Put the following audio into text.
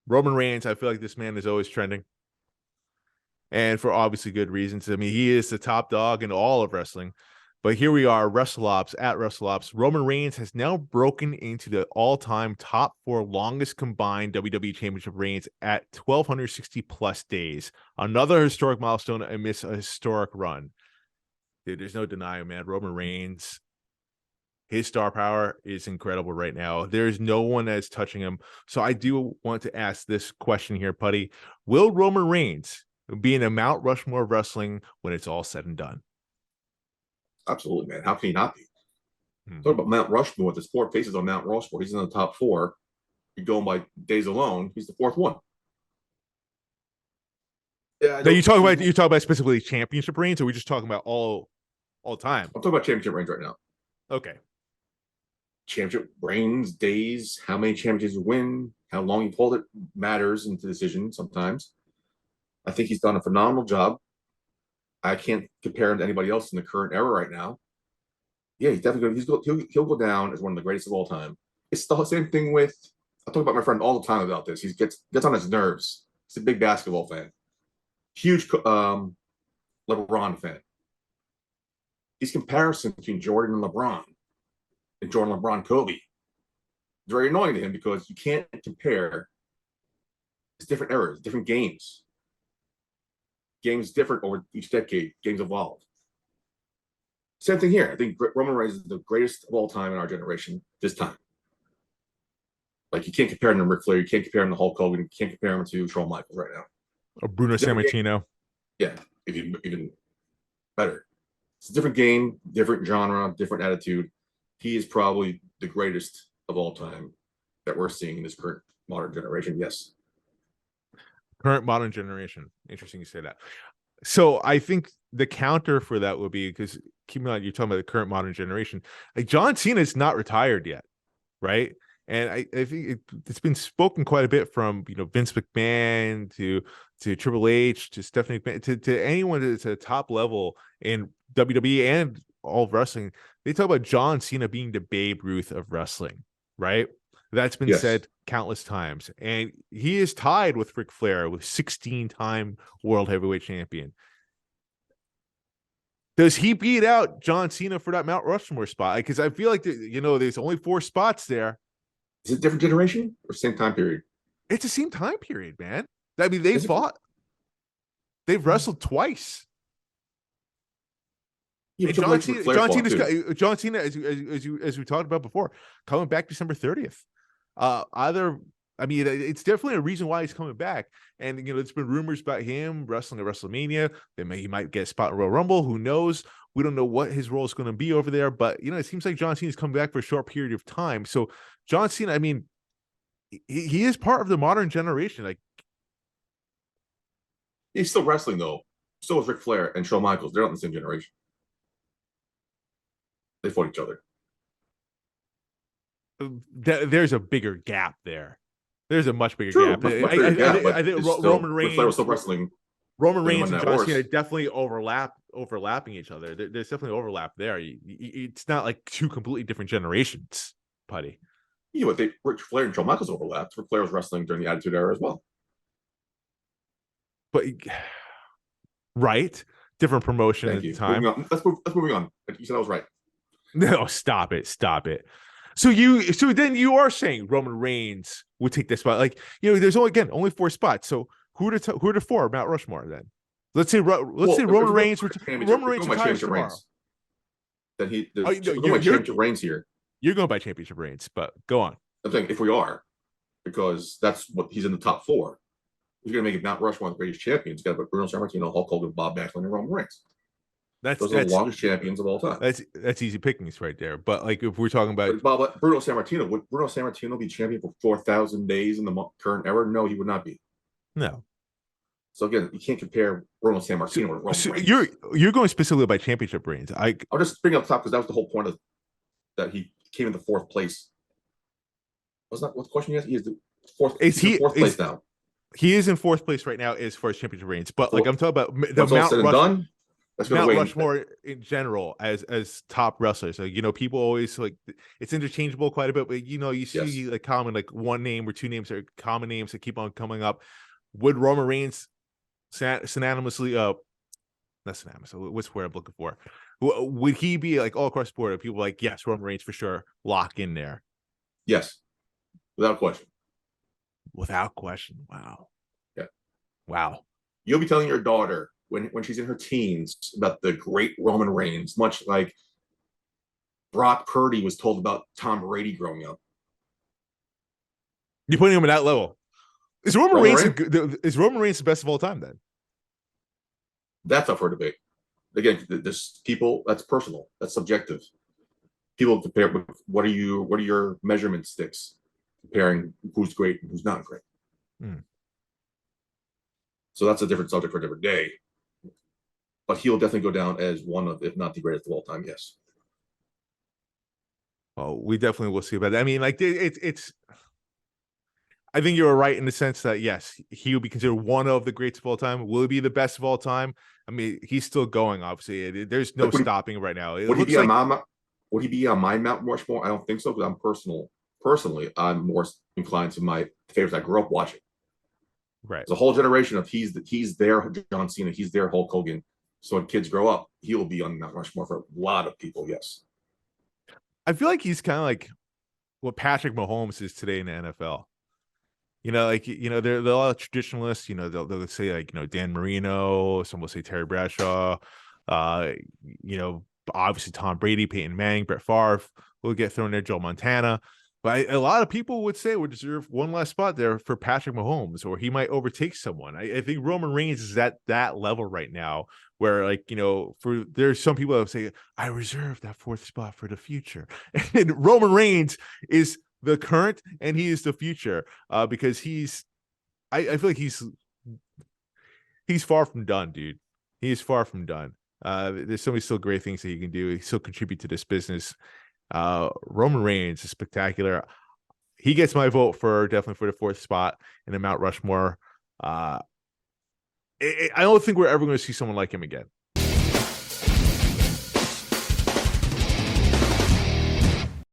Roman Reigns, I feel like this man is always trending, and for obviously good reasons. I mean, he is the top dog in all of wrestling. But here we are, WrestleOps at WrestleOps. Roman Reigns has now broken into the all-time top 4 longest combined WWE Championship reigns at 1,260 plus days. Another historic milestone amidst a historic run. Dude, there's no denying, man. Roman Reigns, his star power is incredible right now. There's no one that's touching him. So I do want to ask this question here, Puddy. Will Roman Reigns be in a Mount Rushmore of wrestling when it's all said and done? Absolutely, man. How can he not be? Hmm. Talk about Mount Rushmore. With his 4 faces on Mount Rushmore, he's in the top 4. You're going by days alone. He's the 4th one. Yeah, I Now don't. you talk about specifically championship reigns, or are we just talking about all time? I'm talking about championship reigns right now. Okay. Championship reigns, days, how many championships you win, how long you hold it matters into decision sometimes. I think he's done a phenomenal job. I can't compare him to anybody else in the current era right now. Yeah, he's definitely he'll go down as one of the greatest of all time. It's the same thing with. I talk about my friend all the time about this. He gets on his nerves. He's a big basketball fan, huge LeBron fan. These comparisons between Jordan and LeBron, and Jordan, LeBron, Kobe, it's very annoying to him because you can't compare. It's different eras, different games. Games different over each decade. Games evolve. Same thing here. I think Roman Reigns is the greatest of all time in our generation this time. Like, you can't compare him to Ric Flair. You can't compare him to Hulk Hogan. You can't compare him to Shawn Michaels right now. Or Bruno Sammartino. Yeah, even better. It's a different game, different genre, different attitude. He is probably the greatest of all time that we're seeing in this current modern generation. Yes. Current modern generation. Interesting you say that. So I think the counter for that would be, because keep in mind you're talking about the current modern generation. Like, John Cena is not retired yet, right? And I think it's been spoken quite a bit from Vince McMahon to Triple H to Stephanie McMahon to anyone that's at a top level in WWE and all of wrestling. They talk about John Cena being the Babe Ruth of wrestling, right? That's been Yes. said countless times. And he is tied with Ric Flair with 16-time world heavyweight champion. Does he beat out John Cena for that Mount Rushmore spot? Because I feel like there's only 4 spots there. Is it a different generation or same time period? It's the same time period, man. I mean, they've wrestled twice. Yeah, And John Cena, as we talked about before, coming back December 30th. It's definitely a reason why he's coming back. And there's been rumors about him wrestling at WrestleMania. He might get a spot in Royal Rumble. Who knows? We don't know what his role is going to be over there. But it seems like John Cena's coming back for a short period of time. So John Cena, I mean, he is part of the modern generation. Like, he's still wrestling though. So is Ric Flair and Shawn Michaels. They're not in the same generation. They fought each other. There's a bigger gap there. There's a much bigger gap. I think Roman Reigns was still wrestling. Roman Reigns and John Cena definitely overlapping each other. There's definitely overlap there. It's not like 2 completely different generations, Puddy. Yeah, but Ric Flair and Shawn Michaels overlapped. Ric Flair was wrestling during the Attitude Era as well. But right, different promotion at the time. Let's moving on. You said I was right. No, stop it. So then you are saying Roman Reigns would take this spot. Like, there's only 4 spots. So who are the 4 Mount Rushmore then? Let's say Roman Reigns retires tomorrow. Then championship reigns here. You're going by championship reigns, but go on. I'm saying if we are, because that's what he's in the top 4. He's going to make it Mount Rushmore one of the greatest champions. He's got to put Bruno Sammartino, Hulk Hogan, Bob Backlund, and Roman Reigns. Those are the longest champions of all time. That's easy pickings right there. But like, if we're talking about Bruno Sammartino, would Bruno Sammartino be champion for 4,000 days in the current era? No, he would not be. No. So again, you can't compare Bruno Sammartino with Roman Reigns. You're going specifically by championship reigns. I'll just bring up top because that was the whole point of that he came in the 4th place. What's that? What question you asked? He is the 4th. Fourth place now. He is in 4th place right now as far as championship reigns. But like, I'm talking about the Mount Rushmore. That's going to Mount weigh in. Rushmore in general as top wrestlers. So, people always like it's interchangeable quite a bit, but you Yes. see like common like one name or two names are common names that keep on coming up. Would Roman Reigns synonymously not synonymous, what's the word I'm looking for? Would he be like all across the board? Are people like, yes, Roman Reigns for sure, lock in there? Yes. Without question. Without question. Wow. Yeah. Wow. You'll be telling your daughter when she's in her teens about the great Roman Reigns, much like Brock Purdy was told about Tom Brady growing up. You're putting him at that level. Is Roman Roman Reigns Reigns, is Roman Reigns the best of all time then? that's up for debate. Again, this people, that's personal, that's subjective. People compare what are your measurement sticks comparing who's great and who's not great. Hmm. So that's a different subject for a different day. But he'll definitely go down as one of, if not the greatest of all time. Yes. Oh, we definitely will see about that. I mean, like it's I think you're right in the sense that yes, he will be considered one of the greats of all time. Will he be the best of all time? I mean, he's still going. Obviously, there's no Like stopping right now. It would he looks be on like my would he be on my Mount Rushmore? I don't think so because personally, I'm more inclined to my favorites I grew up watching. right. There's a whole generation of he's there John Cena, he's there Hulk Hogan. So when kids grow up, he will be on Mount Rushmore for a lot of people. Yes. I feel like he's kind of like what Patrick Mahomes is today in the NFL. Like they're a lot of traditionalists. They'll say like Dan Marino. Some will say Terry Bradshaw. Uh, you know, obviously Tom Brady, Peyton Manning, Brett Favre will get thrown there. Joe Montana. But a lot of people would say would deserve one last spot there for Patrick Mahomes, or he might overtake someone. I think Roman Reigns is at that level right now, where for there's some people that say I reserve that fourth spot for the future, and Roman Reigns is the current and he is the future because I feel like he's far from done, dude. He is far from done. There's so many still great things that he can do. He still contribute to this business. Roman Reigns is spectacular. He gets my vote for definitely for the fourth spot in the Mount Rushmore. I don't think we're ever going to see someone like him again.